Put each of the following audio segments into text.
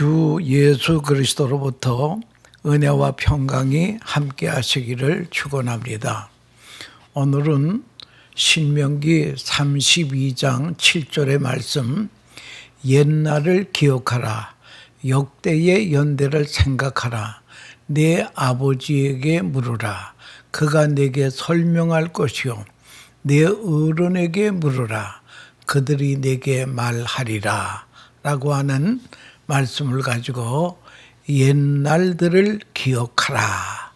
주 예수 그리스도로부터 은혜와 평강이 함께 하시기를 축원합니다. 오늘은 신명기 32장 7절의 말씀, 옛날을 기억하라, 역대의 연대를 생각하라, 내 아버지에게 물으라, 그가 내게 설명할 것이요, 내 어른에게 물으라, 그들이 내게 말하리라 라고 하는 말씀을 가지고 옛날들을 기억하라,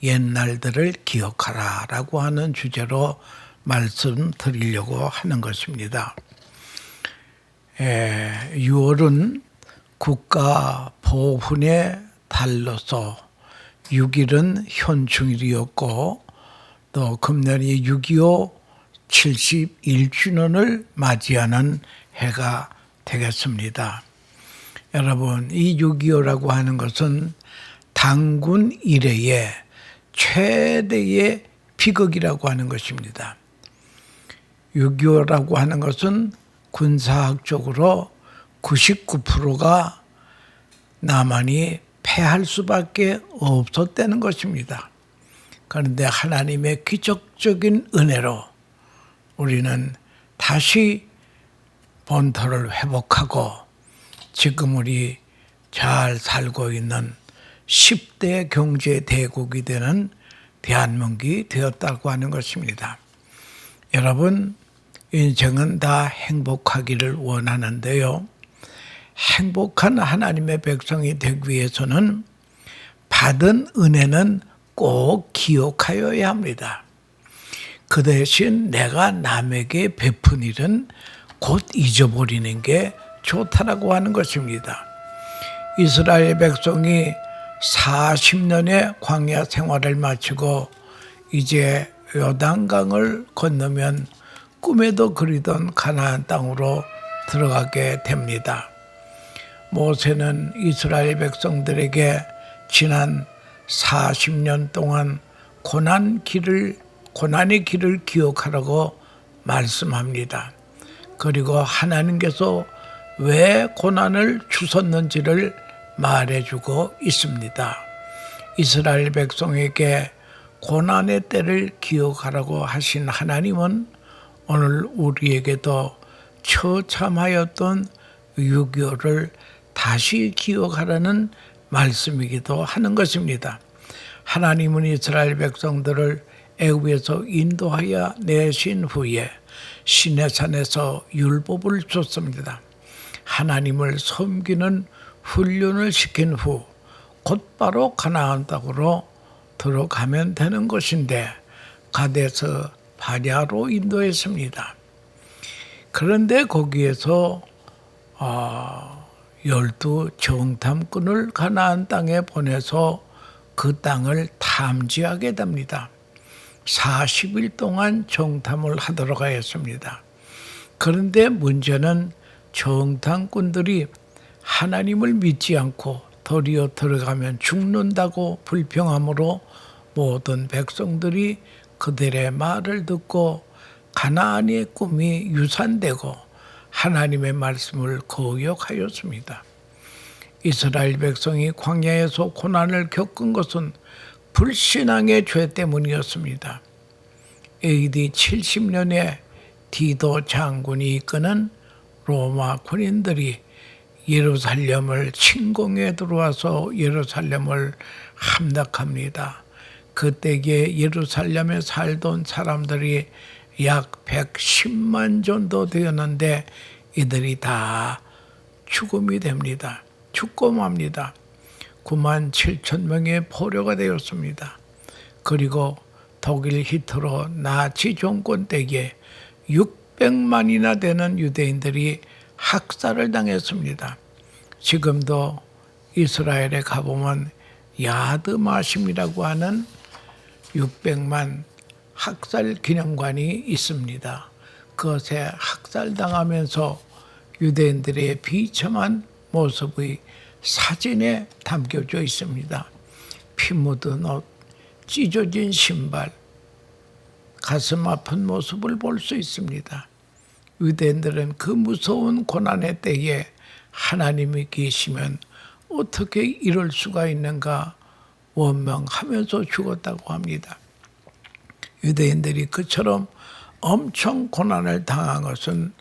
옛날들을 기억하라 라고 하는 주제로 말씀드리려고 하는 것입니다. 6월은 국가보훈의 달로서 6일은 현충일이었고 또 금년이 6.25 71주년을 맞이하는 해가 되겠습니다. 여러분, 이 6.25라고 하는 것은 당군 이래의 최대의 비극이라고 하는 것입니다. 6.25라고 하는 것은 군사학적으로 99%가 남한이 패할 수밖에 없었다는 것입니다. 그런데 하나님의 기적적인 은혜로 우리는 다시 본토를 회복하고 지금 우리 잘 살고 있는 10대 경제 대국이 되는 대한민국이 되었다고 하는 것입니다. 여러분, 인생은 다 행복하기를 원하는데요. 행복한 하나님의 백성이 되기 위해서는 받은 은혜는 꼭 기억하여야 합니다. 그 대신 내가 남에게 베푼 일은 곧 잊어버리는 게 좋다라고 하는 것입니다. 이스라엘 백성이 40년의 광야 생활을 마치고 이제 요단강을 건너면 꿈에도 그리던 가나안 땅으로 들어가게 됩니다. 모세는 이스라엘 백성들에게 지난 40년 동안 고난의 길을 기억하라고 말씀합니다. 그리고 하나님께서 왜 고난을 주셨는지를 말해주고 있습니다. 이스라엘 백성에게 고난의 때를 기억하라고 하신 하나님은 오늘 우리에게도 처참하였던 6.25를 다시 기억하라는 말씀이기도 하는 것입니다. 하나님은 이스라엘 백성들을 애굽에서 인도하여 내신 후에 시내산에서 율법을 줬습니다. 하나님을 섬기는 훈련을 시킨 후 곧바로 가나안 땅으로 들어가면 되는 것인데 가데스 바냐로 인도했습니다. 그런데 거기에서 12 정탐꾼을 가나안 땅에 보내서 그 땅을 탐지하게 됩니다. 40일 동안 정탐을 하도록 하였습니다. 그런데 문제는 정탐꾼들이 하나님을 믿지 않고 도리어 들어가면 죽는다고 불평하므로 모든 백성들이 그들의 말을 듣고 가나안의 꿈이 유산되고 하나님의 말씀을 거역하였습니다. 이스라엘 백성이 광야에서 고난을 겪은 것은 불신앙의 죄 때문이었습니다. AD 70년에 디도 장군이 이끄는 로마 군인들이 예루살렘을 침공해 들어와서 예루살렘을 함락합니다. 그때에 예루살렘에 살던 사람들이 약 110만 정도 되었는데 이들이 다 죽음이 됩니다. 죽고맙니다. 9만 7천 명의 포로가 되었습니다. 그리고 독일 히트러 나치 정권 때에 600만이나 되는 유대인들이 학살을 당했습니다. 지금도 이스라엘에 가보면 야드마심이라고 하는 600만 학살 기념관이 있습니다. 그것에 학살당하면서 유대인들의 비참한 모습의 사진에 담겨져 있습니다. 피 묻은 옷, 찢어진 신발, 가슴 아픈 모습을 볼 수 있습니다. 유대인들은 그 무서운 고난의 때에 하나님이 계시면 어떻게 이럴 수가 있는가 원망하면서 죽었다고 합니다. 유대인들이 그처럼 엄청 고난을 당한 것은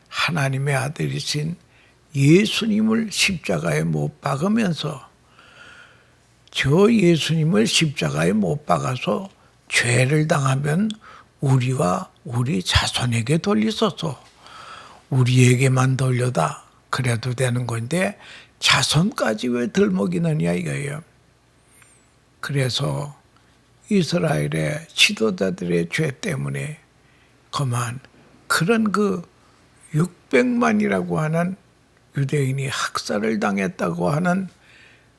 하나님의 아들이신 예수님을 십자가에 못 박으면서 저 예수님을 십자가에 못 박아서 죄를 당하면 우리와 우리 자손에게 돌리소서, 우리에게만 돌려다 그래도 되는 건데 자손까지 왜 들먹이느냐 이거예요. 그래서 이스라엘의 지도자들의 죄 때문에 그만 그런 그 600만이라고 하는 유대인이 학살을 당했다고 하는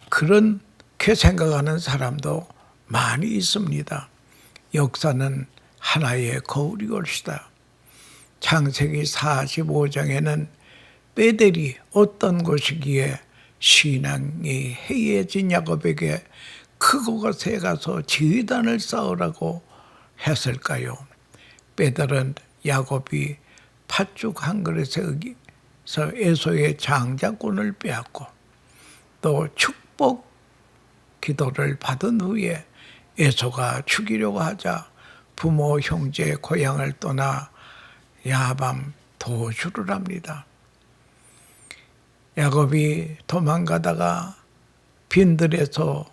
그렇게 생각하는 사람도 많이 있습니다. 역사는 하나의 거울이 올시다. 창세기 45장에는 베델이 어떤 곳이기에 신앙이 해이해진 야곱에게 그곳에 가서 제단을 쌓으라고 했을까요? 베델은 야곱이 팥죽 한 그릇에서 에서의 장자권을 빼앗고 또 축복 기도를 받은 후에 에서가 죽이려고 하자 부모 형제 고향을 떠나 야밤 도주를 합니다. 야곱이 도망가다가 빈들에서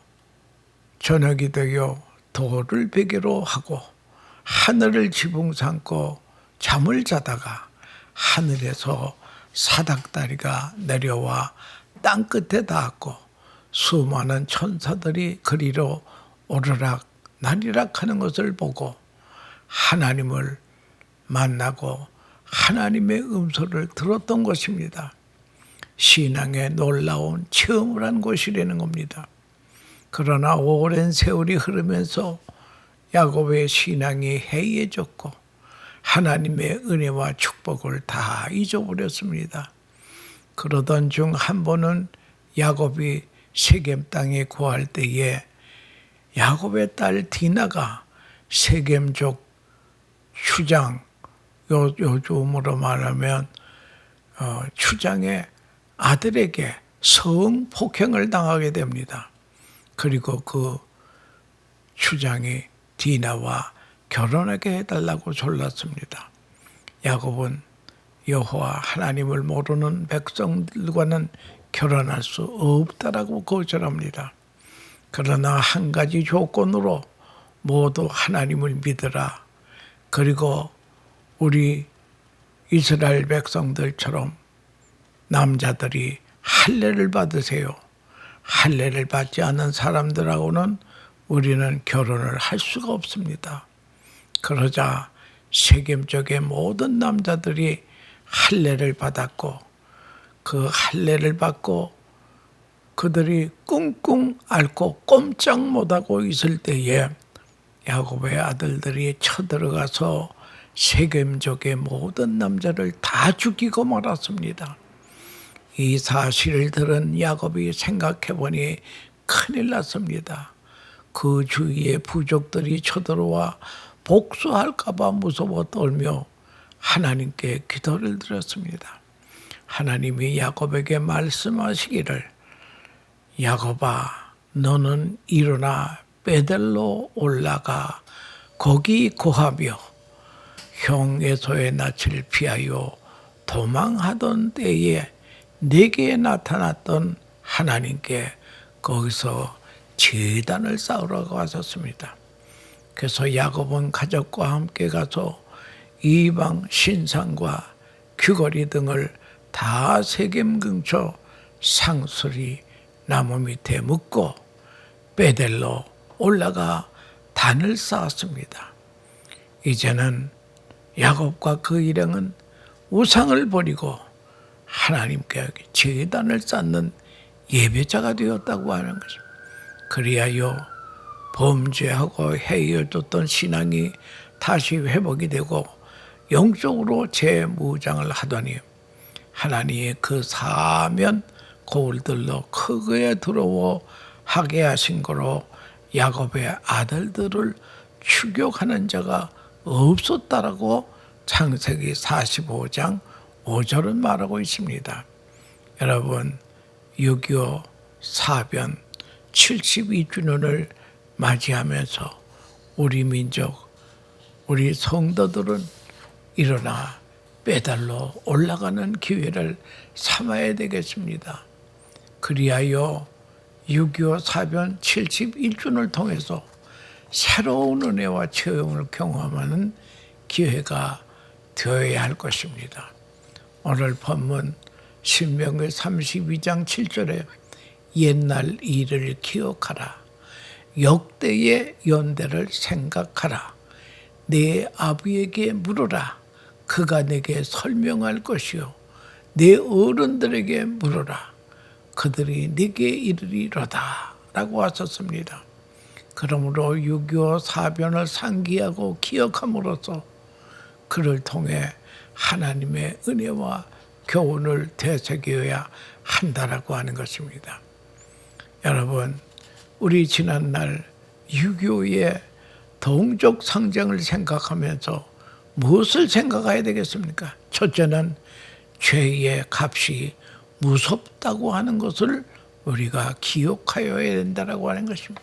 저녁이 되어 돌을 베개로 하고 하늘을 지붕 삼고 잠을 자다가 하늘에서 사닥다리가 내려와 땅끝에 닿았고 수많은 천사들이 그리로 오르락 나리락 하는 것을 보고 하나님을 만나고 하나님의 음소를 들었던 것입니다. 신앙의 놀라운 체험을 한 곳이라는 겁니다. 그러나 오랜 세월이 흐르면서 야곱의 신앙이 해이해졌고 하나님의 은혜와 축복을 다 잊어버렸습니다. 그러던 중 한 번은 야곱이 세겜 땅에 구할 때에 야곱의 딸 디나가 세겜족 추장, 요즘으로 말하면 추장의 아들에게 성폭행을 당하게 됩니다. 그리고 그 추장이 디나와 결혼하게 해달라고 졸랐습니다. 야곱은 여호와 하나님을 모르는 백성들과는 결혼할 수 없다라고 거절합니다. 그러나 한 가지 조건으로 모두 하나님을 믿으라. 그리고 우리 이스라엘 백성들처럼 남자들이 할례를 받으세요. 할례를 받지 않은 사람들하고는 우리는 결혼을 할 수가 없습니다. 그러자 세겜 쪽의 모든 남자들이 할례를 받았고 그 할례를 받고 그들이 꿍꿍 앓고 꼼짝 못하고 있을 때에 야곱의 아들들이 쳐들어가서 세겜족의 모든 남자를 다 죽이고 말았습니다. 이 사실을 들은 야곱이 생각해보니 큰일 났습니다. 그 주위에 부족들이 쳐들어와 복수할까 봐 무서워 떨며 하나님께 기도를 드렸습니다. 하나님이 야곱에게 말씀하시기를 야곱아 너는 일어나 베델로 올라가 거기 거하며 형 에서의 낯을 피하여 도망하던 때에 내게 나타났던 하나님께 거기서 제단을 쌓으라고 하셨습니다. 그래서 야곱은 가족과 함께 가서 이방 신상과 귀걸이 등을 다 세겜 근처 상수리 나무 밑에 묻고 베델로 올라가 단을 쌓았습니다. 이제는 야곱과 그 일행은 우상을 버리고 하나님께 제단을 쌓는 예배자가 되었다고 하는 것입니다. 그리하여 범죄하고 해이어졌던 신앙이 다시 회복이 되고 영적으로 재무장을 하더니 하나님의 그 사면 거울들로 크게 들어와 하게 하신 거로 야곱의 아들들을 추격하는 자가 없었다라고 창세기 45장 5절은 말하고 있습니다. 여러분 6.25 사변 72주년을 맞이하면서 우리 민족, 우리 성도들은 일어나 빼달로 올라가는 기회를 삼아야 되겠습니다. 그리하여 6.25 사변 71주년을 통해서 새로운 은혜와 체험을 경험하는 기회가 되어야 할 것입니다. 오늘 본문 신명기 32장 7절에 옛날 일을 기억하라. 역대의 연대를 생각하라. 내 아비에게 물으라. 그가 내게 설명할 것이요. 내 어른들에게 물으라. 그들이 내게 이르리로다. 라고 하셨습니다. 그러므로 6.25 사변을 상기하고 기억함으로써 그를 통해 하나님의 은혜와 교훈을 되새겨야 한다라고 하는 것입니다. 여러분, 우리 지난날 6.25의 동족 상징을 생각하면서 무엇을 생각해야 되겠습니까? 첫째는 죄의 값이 무섭다고 하는 것을 우리가 기억하여야 된다고 하는 것입니다.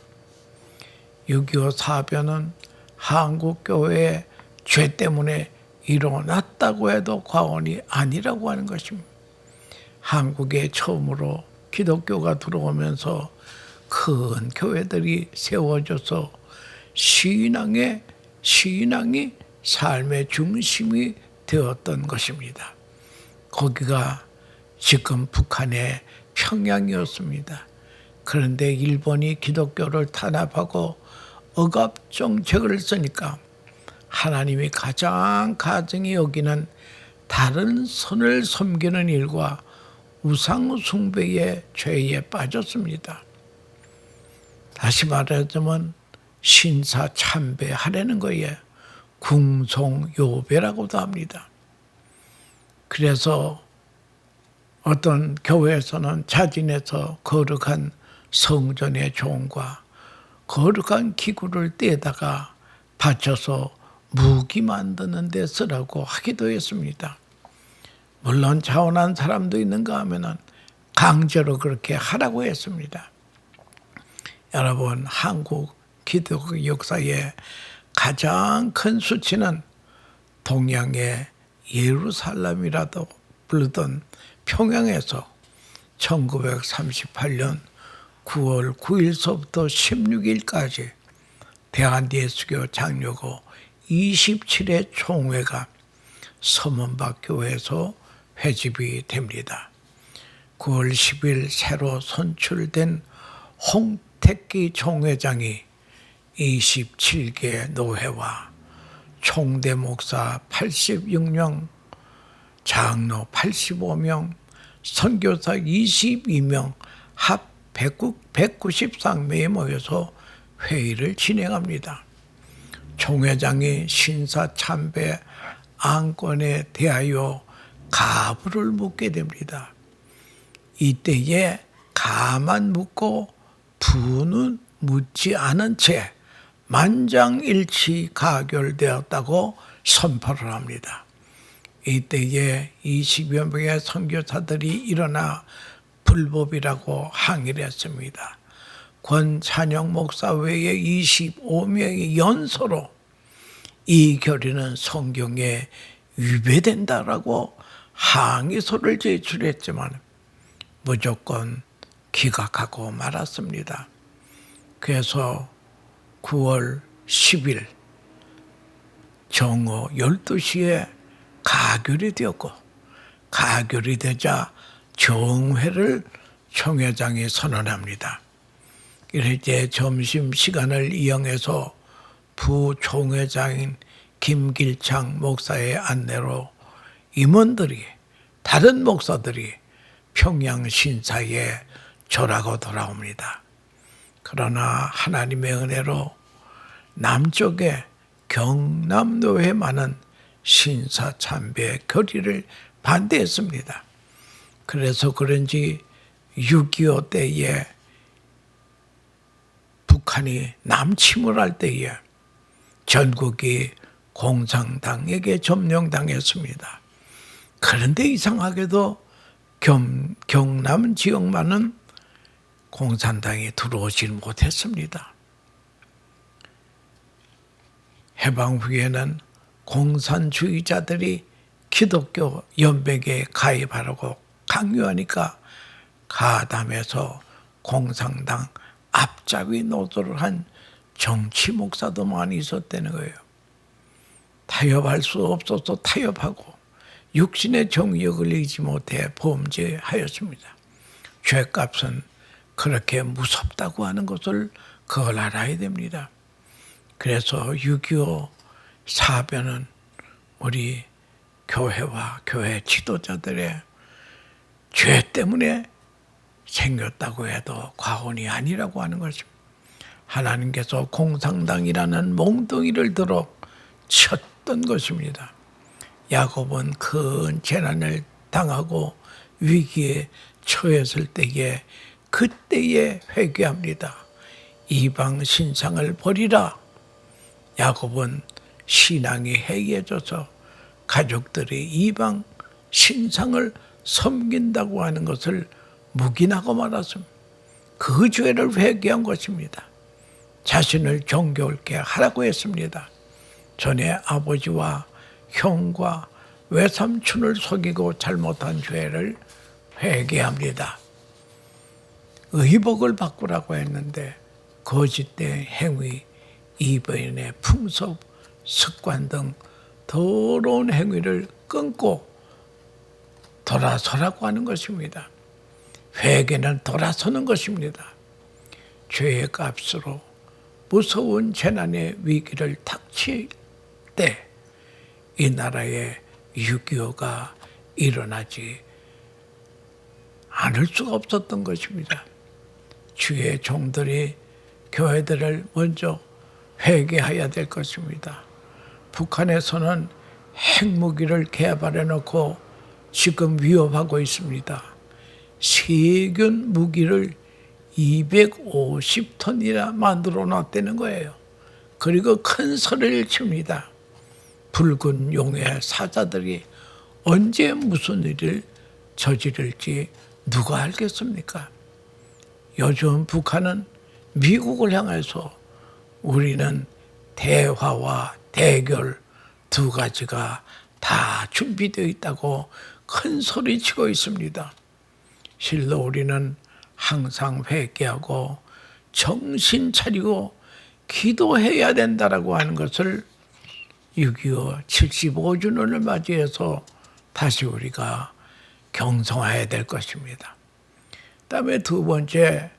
6.25 사변은 한국교회의 죄 때문에 일어났다고 해도 과언이 아니라고 하는 것입니다. 한국에 처음으로 기독교가 들어오면서 큰 교회들이 세워져서 신앙이 삶의 중심이 되었던 것입니다. 거기가 지금 북한의 평양이었습니다. 그런데 일본이 기독교를 탄압하고 억압 정책을 쓰니까 하나님이 가장 가증히 여기는 다른 선을 섬기는 일과 우상 숭배의 죄에 빠졌습니다. 다시 말하자면 신사 참배하려는 거에 궁송요배라고도 합니다. 그래서 어떤 교회에서는 자진해서 거룩한 성전의 종과 거룩한 기구를 떼다가 바쳐서 무기 만드는 데 쓰라고 하기도 했습니다. 물론 자원한 사람도 있는가 하면은 강제로 그렇게 하라고 했습니다. 여러분, 한국 기독교 역사의 가장 큰 수치는 동양의 예루살렘이라도 부르던 평양에서 1938년 9월 9일서부터 16일까지 대한예수교 장로교 27회 총회가 서문박 교회에서 회집이 됩니다. 9월 10일 새로 선출된 홍택기 총회장이 27개 노회와 총대 목사 86명, 장로 85명, 선교사 22명, 합 193명이 모여서 회의를 진행합니다. 총회장이 신사 참배 안건에 대하여 가부를 묻게 됩니다. 이때에 가만 묻고 부는 묻지 않은 채 만장일치 가결되었다고 선포를 합니다. 이때에 20여 명의 선교사들이 일어나 불법이라고 항의를 했습니다. 권찬영 목사 외에 25명이 연서로 이 결의는 성경에 위배된다라고 항의서를 제출했지만 무조건 기각하고 말았습니다. 그래서 9월 10일 정오 12시에 가결이 되었고, 가결이 되자 정회를 총회장이 선언합니다. 이제 점심시간을 이용해서 부총회장인 김길창 목사의 안내로 임원들이, 다른 목사들이 평양 신사에 절하고 돌아옵니다. 그러나 하나님의 은혜로 남쪽에 경남도에 많은 신사 참배 결의를 반대했습니다. 그래서 그런지 6.25 때에 북한이 남침을 할 때에 전국이 공산당에게 점령당했습니다. 그런데 이상하게도 경남 지역만은 공산당에 들어오질 못했습니다. 해방 후에는 공산주의자들이 기독교 연맹에 가입하라고 강요하니까 가담해서 공산당 앞잡이 노도를 한 정치 목사도 많이 있었다는 거예요. 타협할 수 없어서 타협하고 육신의 정욕을 이기지 못해 범죄하였습니다. 죄값은 그렇게 무섭다고 하는 것을 그걸 알아야 됩니다. 그래서 6.25 사변은 우리 교회와 교회 지도자들의 죄 때문에 생겼다고 해도 과언이 아니라고 하는 것입니다. 하나님께서 공산당이라는 몽둥이를 들어 쳤던 것입니다. 야곱은 큰 재난을 당하고 위기에 처했을 때에 그때에 회개합니다. 이방 신상을 버리라. 야곱은 신앙이 해이해져서 가족들이 이방 신상을 섬긴다고 하는 것을 묵인하고 말았습니다. 그 죄를 회개한 것입니다. 자신을 정겨울게 하라고 했습니다. 전에 아버지와 형과 외삼촌을 속이고 잘못한 죄를 회개합니다. 의복을 바꾸라고 했는데 거짓된 행위, 이변의 풍속, 습관 등 더러운 행위를 끊고 돌아서라고 하는 것입니다. 회개는 돌아서는 것입니다. 죄의 값으로 무서운 재난의 위기를 닥칠 때 이 나라에 6.25가 일어나지 않을 수가 없었던 것입니다. 주의 종들이 교회들을 먼저 회개해야 될 것입니다. 북한에서는 핵무기를 개발해 놓고 지금 위협하고 있습니다. 세균 무기를 250톤이나 만들어 놨다는 거예요. 그리고 큰 소리를 칩니다. 붉은 용의 사자들이 언제 무슨 일을 저지를지 누가 알겠습니까? 요즘 북한은 미국을 향해서 우리는 대화와 대결 두 가지가 다 준비되어 있다고 큰 소리치고 있습니다. 실로 우리는 항상 회개하고 정신 차리고 기도해야 된다라고 하는 것을 6.25 75주년을 맞이해서 다시 우리가 경성해야 될 것입니다. 그다음에 두 번째,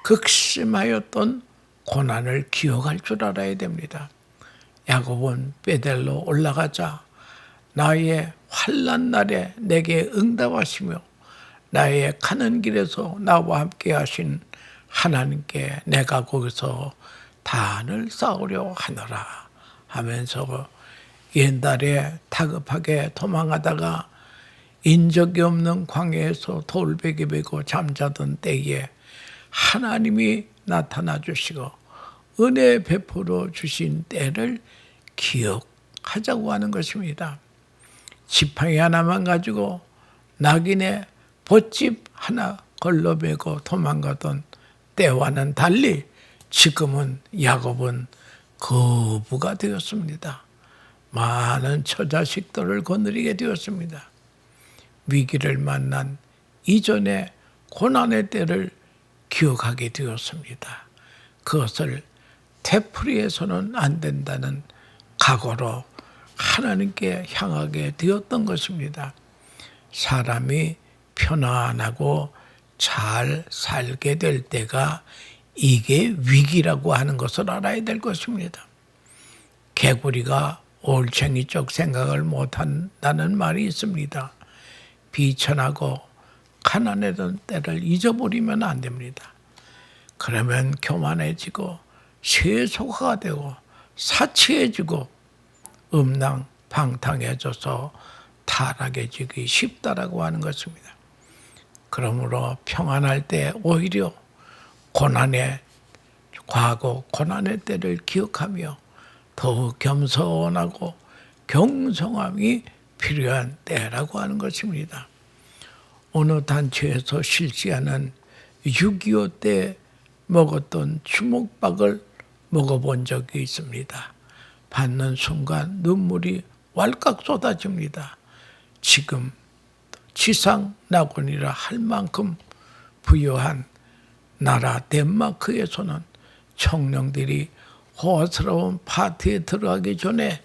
극심하였던 고난을 기억할 줄 알아야 됩니다. 야곱은 베델로 올라가자 나의 환난 날에 내게 응답하시며 나의 가는 길에서 나와 함께 하신 하나님께 내가 거기서 단을 쌓으려 하노라 하면서 옛날에 다급하게 도망하다가 인적이 없는 광야에서 돌베개 베고 잠자던 때에 하나님이 나타나 주시고 은혜 베풀어 주신 때를 기억하자고 하는 것입니다. 지팡이 하나만 가지고 낙인에 돛집 하나 걸러매고 도망가던 때와는 달리 지금은 야곱은 거부가 되었습니다. 많은 처자식들을 거느리게 되었습니다. 위기를 만난 이전의 고난의 때를 기억하게 되었습니다. 그것을 되풀이해서는 안 된다는 각오로 하나님께 향하게 되었던 것입니다. 사람이 편안하고 잘 살게 될 때가 이게 위기라고 하는 것을 알아야 될 것입니다. 개구리가 올챙이적 생각을 못한다는 말이 있습니다. 비천하고 가난했던 때를 잊어버리면 안 됩니다. 그러면 교만해지고 세속화가 되고 사치해지고 음낭방탕해져서 타락해지기 쉽다라고 하는 것입니다. 그러므로 평안할 때 오히려 과거 고난의 때를 기억하며 더욱 겸손하고 경성함이 필요한 때라고 하는 것입니다. 어느 단체에서 실시하는 6.25 때 먹었던 주먹밥을 먹어본 적이 있습니다. 받는 순간 눈물이 왈칵 쏟아집니다. 지금 지상 낙원이라 할 만큼 부유한 나라 덴마크에서는 청년들이 호화스러운 파티에 들어가기 전에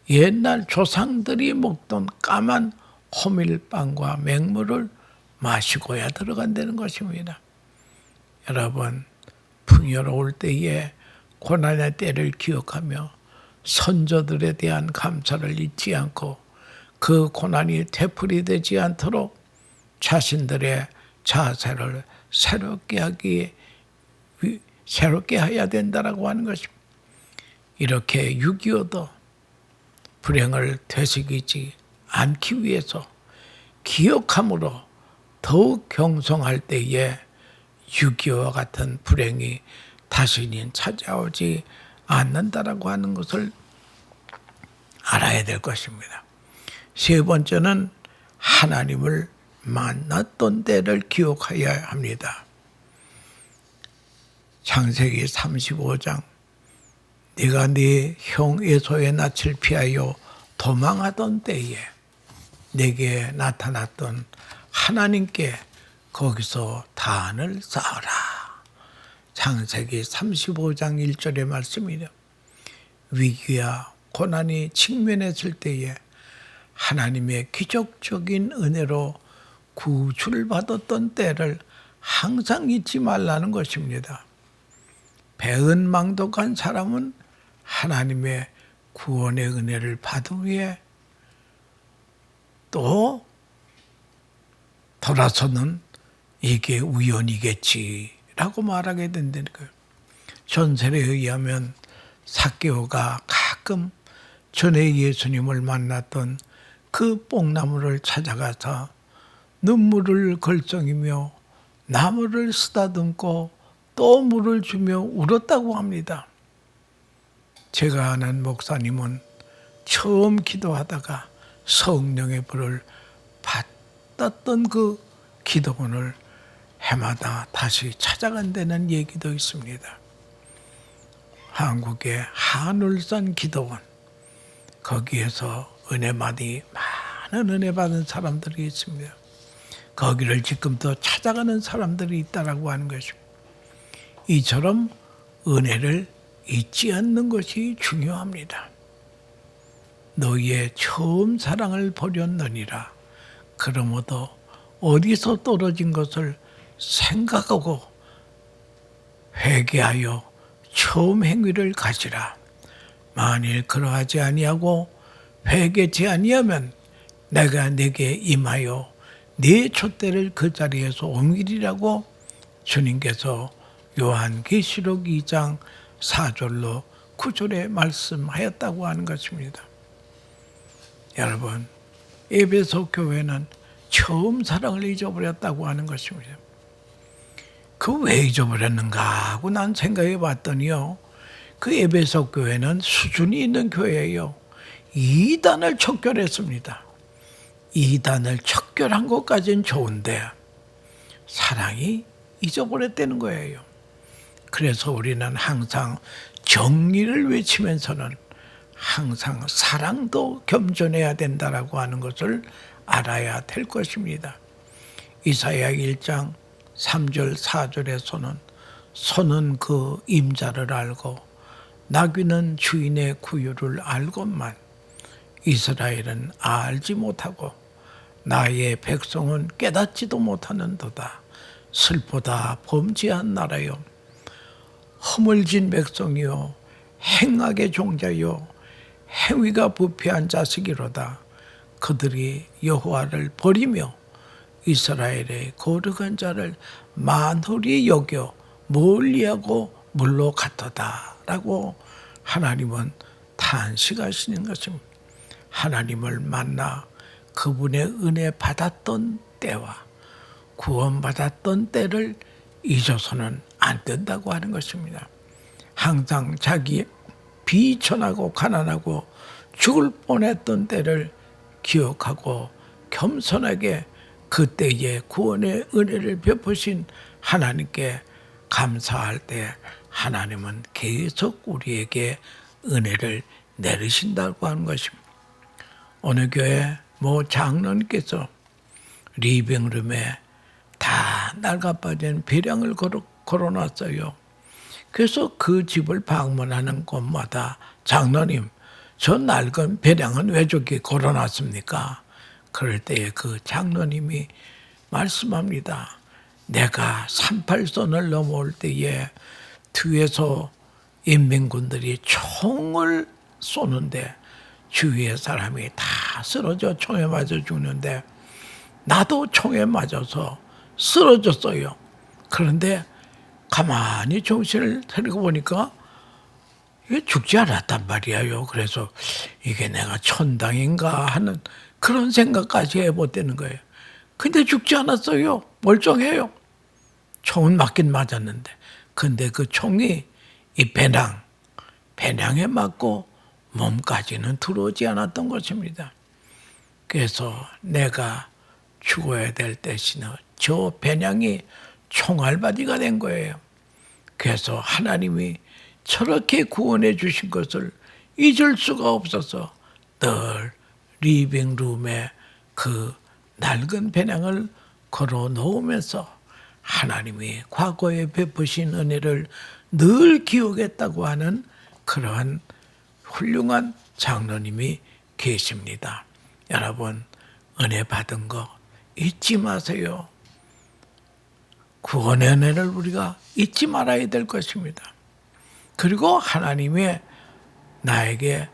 옛날 조상들이 먹던 까만 호밀빵과 맹물을 마시고야 들어간다는 것입니다. 여러분, 풍요로울 때에 고난의 때를 기억하며 선조들에 대한 감사를 잊지 않고 그 고난이 되풀이되지 않도록 자신들의 자세를 새롭게 해야 된다라고 하는 것입니다. 이렇게 6.25도 불행을 되새기지 않기 위해서 기억함으로 더욱 경성할 때에 6.25와 같은 불행이 다시는 찾아오지 않는다라고 하는 것을 알아야 될 것입니다. 세 번째는 하나님을 만났던 때를 기억해야 합니다. 창세기 35장 네가 네 형 에사의 낯을 피하여 도망하던 때에 내게 나타났던 하나님께 거기서 단을 쌓아라. 창세기 35장 1절의 말씀이죠. 위기와 고난이 직면했을 때에 하나님의 기적적인 은혜로 구주를 받았던 때를 항상 잊지 말라는 것입니다. 배은망덕한 사람은 하나님의 구원의 은혜를 받은 후에 또 돌아서는 이게 우연이겠지라고 말하게 된다는 거예요. 전설에 의하면 삭개오가 가끔 전에 예수님을 만났던 그 뽕나무를 찾아가서 눈물을 걸썽이며 나무를 쓰다듬고 또 물을 주며 울었다고 합니다. 제가 아는 목사님은 처음 기도하다가 성령의 불을 받았던 그 기도원을 해마다 다시 찾아간다는 얘기도 있습니다. 한국의 한울산 기도원, 거기에서 많은 은혜 받은 사람들이 있습니다. 거기를 지금도 찾아가는 사람들이 있다라고 하는 것입니다. 이처럼 은혜를 잊지 않는 것이 중요합니다. 너희의 처음 사랑을 버렸느니라. 그러므로 어디서 떨어진 것을 생각하고 회개하여 처음 행위를 가지라. 만일 그러하지 아니하고 회개치 아니하면 내가 네게 임하여 네 촛대를 그 자리에서 옮기리라고 주님께서 요한계시록 2장 4절로 9절에 말씀하였다고 하는 것입니다. 여러분, 에베소 교회는 처음 사랑을 잊어버렸다고 하는 것입니다. 그 왜 잊어버렸는가 하고 난 생각해 봤더니요, 그 에베소 교회는 수준이 있는 교회예요. 이단을 척결했습니다. 이단을 척결한 것까지는 좋은데 사랑이 잊어버렸다는 거예요. 그래서 우리는 항상 정의를 외치면서는 항상 사랑도 겸손해야 된다라고 하는 것을 알아야 될 것입니다. 이사야 1장 3절 4절에서는 소는 그 임자를 알고 나귀는 주인의 구유를 알건만 이스라엘은 알지 못하고 나의 백성은 깨닫지도 못하는도다. 슬프다 범죄한 나라요, 허물진 백성이요, 행악의 종자요, 행위가 부패한 자식이로다. 그들이 여호와를 버리며 이스라엘의 거룩한 자를 만홀히 여겨 멀리하고 물러갔도다 라고 하나님은 탄식하시는 것입니다. 하나님을 만나 그분의 은혜 받았던 때와 구원받았던 때를 잊어서는 안 된다고 하는 것입니다. 항상 자기 비천하고 가난하고 죽을 뻔했던 때를 기억하고 겸손하게 그때의 구원의 은혜를 베푸신 하나님께 감사할 때 하나님은 계속 우리에게 은혜를 내리신다고 하는 것입니다. 어느 교회 장로님께서 리빙룸에 다 낡아빠진 배량을 걸어놨어요. 그래서 그 집을 방문하는 곳마다 장로님, 저 낡은 배량은 왜 저기 걸어놨습니까? 그럴 때에 그 장로님이 말씀합니다. 내가 38선을 넘어올 때에 뒤에서 인민군들이 총을 쏘는데 주위의 사람이 다 쓰러져 총에 맞아 죽는데 나도 총에 맞아서 쓰러졌어요. 그런데 가만히 정신을 차리고 보니까 이게 죽지 않았단 말이에요. 그래서 이게 내가 천당인가 하는 그런 생각까지 해보다는 거예요. 근데 죽지 않았어요. 멀쩡해요. 총은 맞긴 맞았는데. 근데 그 총이 이 배낭에 맞고 몸까지는 들어오지 않았던 것입니다. 그래서 내가 죽어야 될 대신에 저 배낭이 총알바지가 된 거예요. 그래서 하나님이 저렇게 구원해 주신 것을 잊을 수가 없어서 늘 리빙룸에 그 낡은 배낭을 걸어 놓으면서 하나님이 과거에 베푸신 은혜를 늘 기억했다고 하는 그러한 훌륭한 장로님이 계십니다. 여러분, 은혜 받은 거 잊지 마세요. 구원의 은혜를 우리가 잊지 말아야 될 것입니다. 그리고 하나님의 나에게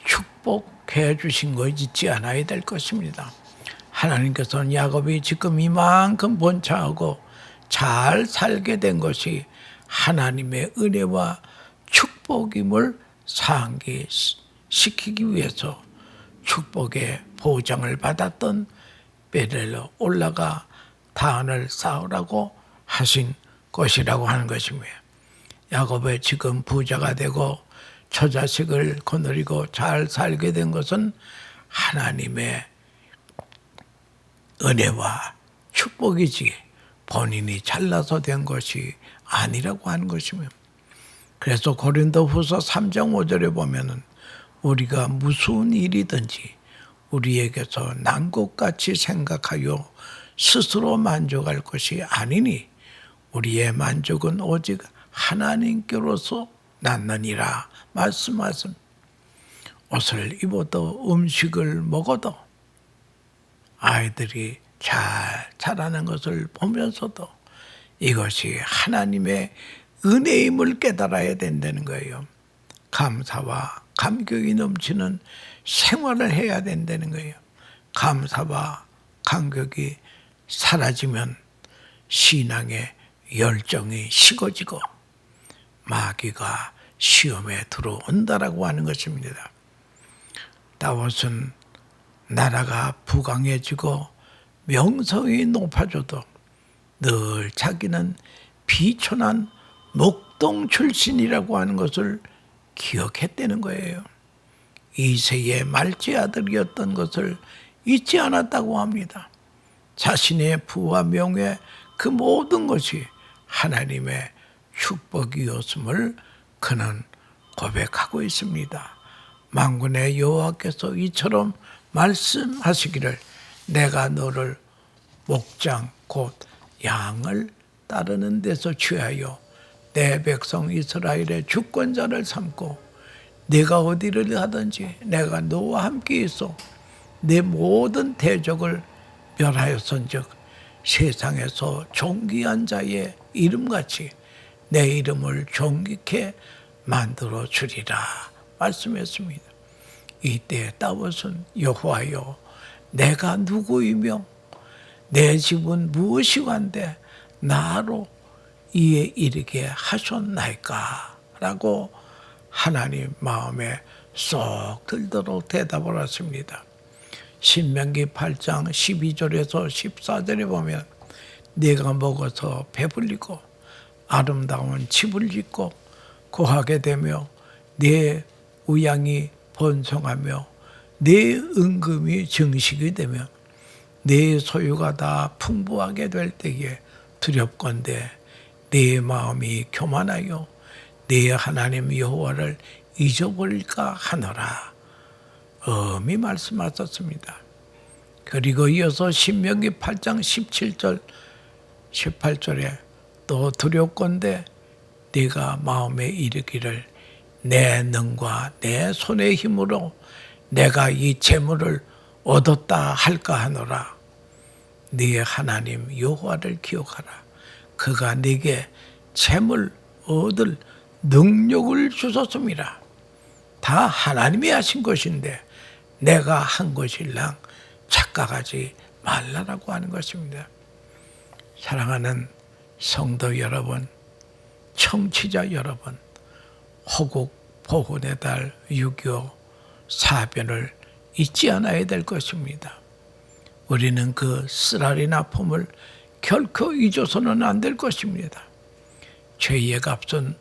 축복해 주신 거 잊지 않아야 될 것입니다. 하나님께서는 야곱이 지금 이만큼 번창하고 잘 살게 된 것이 하나님의 은혜와 축복임을 상기시키기 위해서 축복의 보장을 받았던 베델로 올라가 단을 쌓으라고 하신 것이라고 하는 것입니다. 야곱이 지금 부자가 되고 처자식을 거느리고 잘 살게 된 것은 하나님의 은혜와 축복이지 본인이 잘나서 된 것이 아니라고 하는 것입니다. 그래서 고린도후서 3장 5절에 보면은 우리가 무슨 일이든지 우리에게서 난 것같이 생각하여 스스로 만족할 것이 아니니 우리의 만족은 오직 하나님께로서 낳느니라 말씀하신. 옷을 입어도 음식을 먹어도 아이들이 잘 자라는 것을 보면서도 이것이 하나님의 은혜임을 깨달아야 된다는 거예요. 감사와 감격이 넘치는 생활을 해야 된다는 거예요. 감사와 감격이 사라지면 신앙의 열정이 식어지고 마귀가 시험에 들어온다라고 하는 것입니다. 다윗은 나라가 부강해지고 명성이 높아져도 늘 자기는 비천한 목동 출신이라고 하는 것을 기억했다는 거예요. 이새의 말째 아들이었던 것을 잊지 않았다고 합니다. 자신의 부와 명예 그 모든 것이 하나님의 축복이었음을 그는 고백하고 있습니다. 만군의 여호와께서 이처럼 말씀하시기를 내가 너를 목장 곧 양을 따르는 데서 취하여 내 백성 이스라엘의 주권자를 삼고 네가 어디를 가든지 내가 너와 함께 있어 내 모든 대적을 멸하였은즉 세상에서 존귀한 자의 이름같이 내 이름을 존귀케 만들어 주리라 말씀했습니다. 이때 다윗은 여호와여 내가 누구이며 내 집은 무엇이간데 나로 이에 이르게 하셨나이까 라고 하나님 마음에 쏙 들도록 대답을 하십니다. 신명기 8장 12절에서 14절에 보면 네가 먹어서 배불리고 아름다운 집을 짓고 거하게 되며 네 우양이 번성하며 네 은금이 증식이 되며 네 소유가 다 풍부하게 될 때에 두렵건대 내 마음이 교만하여 내 하나님 여호와를 잊어버릴까 하노라. 엄히 말씀하셨습니다. 그리고 이어서 신명기 8장 17절 18절에 또 두렵건대 네가 마음에 이르기를 내 능과 내 손의 힘으로 내가 이 재물을 얻었다 할까 하노라. 네 하나님 여호와를 기억하라. 그가 네게 재물 얻을 능력을 주셨음이라. 다 하나님이 하신 것인데 내가 한 것일랑 착각하지 말라라고 하는 것입니다. 사랑하는 성도 여러분, 청취자 여러분, 호국 보훈의 달 6.25 사변을 잊지 않아야 될 것입니다. 우리는 그 쓰라린 아픔을 결코 잊어서는 안 될 것입니다. 죄의 값은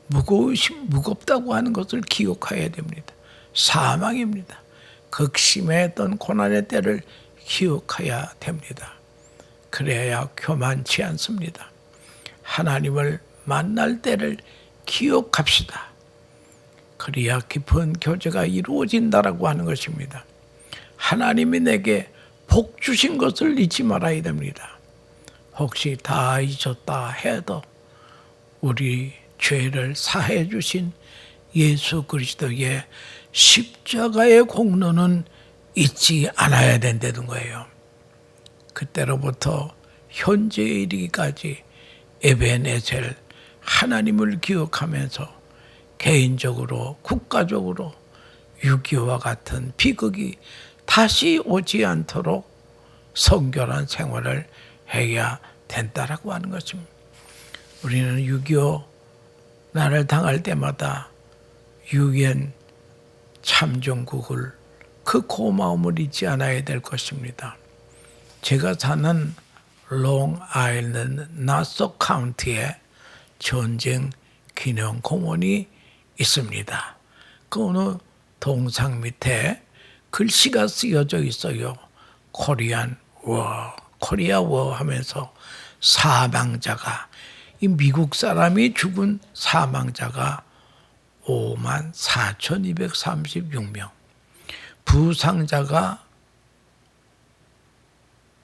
무겁다고 하는 것을 기억해야 됩니다. 사망입니다. 극심했던 고난의 때를 기억해야 됩니다. 그래야 교만치 않습니다. 하나님을 만날 때를 기억합시다. 그래야 깊은 교제가 이루어진다라고 하는 것입니다. 하나님이 내게 복 주신 것을 잊지 말아야 됩니다. 혹시 다 잊었다 해도 우리 죄를 사해 주신 예수 그리스도의 십자가의 공로는 잊지 않아야 된다는 거예요. 그때로부터 현재에 이르기까지 에벤에셀 하나님을 기억하면서 개인적으로 국가적으로 6.25와 같은 비극이 다시 오지 않도록 성결한 생활을 해야 된다라고 하는 것입니다. 우리는 6.25 나를 당할 때마다 유엔 참정국을 그 고마움을 잊지 않아야 될 것입니다. 제가 사는 롱 아일랜드 나소 카운티에 전쟁 기념 공원이 있습니다. 그 어느 동상 밑에 글씨가 쓰여져 있어요. 코리안 워, 코리아 워 하면서 사망자가, 이 미국 사람이 죽은 사망자가 54,236명, 부상자가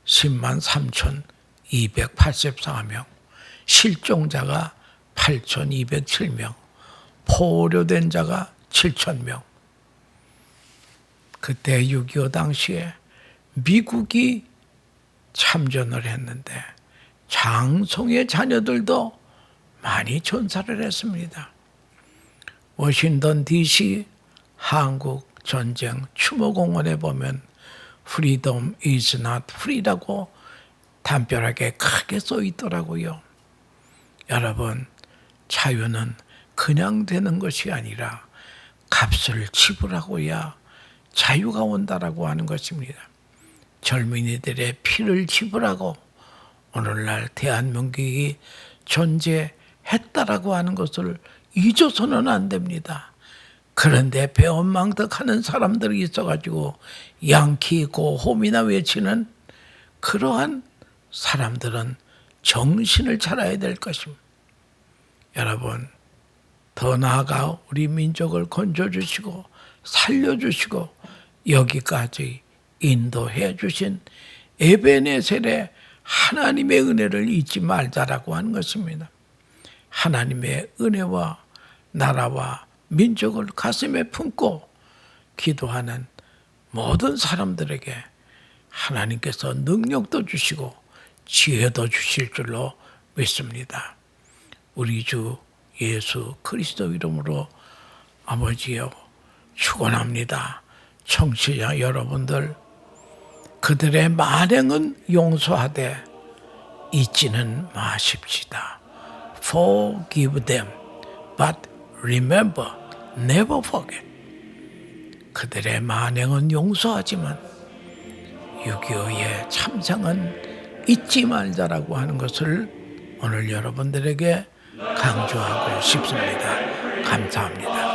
103,284명, 실종자가 8,207명, 포로된 자가 7,000명. 그때 6.25 당시에 미국이 참전을 했는데 장성의 자녀들도 많이 전사를 했습니다. 워싱턴 DC 한국 전쟁 추모공원에 보면 Freedom is not free라고 담벼락에 크게 써 있더라고요. 여러분, 자유는 그냥 되는 것이 아니라 값을 지불하고야 자유가 온다라고 하는 것입니다. 젊은이들의 피를 지불하고 오늘날 대한민국이 존재했다라고 하는 것을 잊어서는 안 됩니다. 그런데 배은망덕하는 사람들이 있어가지고 양키고 홈이나 외치는 그러한 사람들은 정신을 차려야 될 것입니다. 여러분, 더 나아가 우리 민족을 건져주시고 살려주시고 여기까지 인도해 주신 에베네셀의 하나님의 은혜를 잊지 말자라고 하는 것입니다. 하나님의 은혜와 나라와 민족을 가슴에 품고 기도하는 모든 사람들에게 하나님께서 능력도 주시고 지혜도 주실 줄로 믿습니다. 우리 주 예수 그리스도 이름으로 아버지여 축원합니다. 청취자 여러분들, 그들의 만행은 용서하되 잊지는 마십시다. Forgive them, but remember, never forget. 그들의 만행은 용서하지만 6.25의 참상은 잊지 말자라고 하는 것을 오늘 여러분들에게 강조하고 싶습니다. 감사합니다.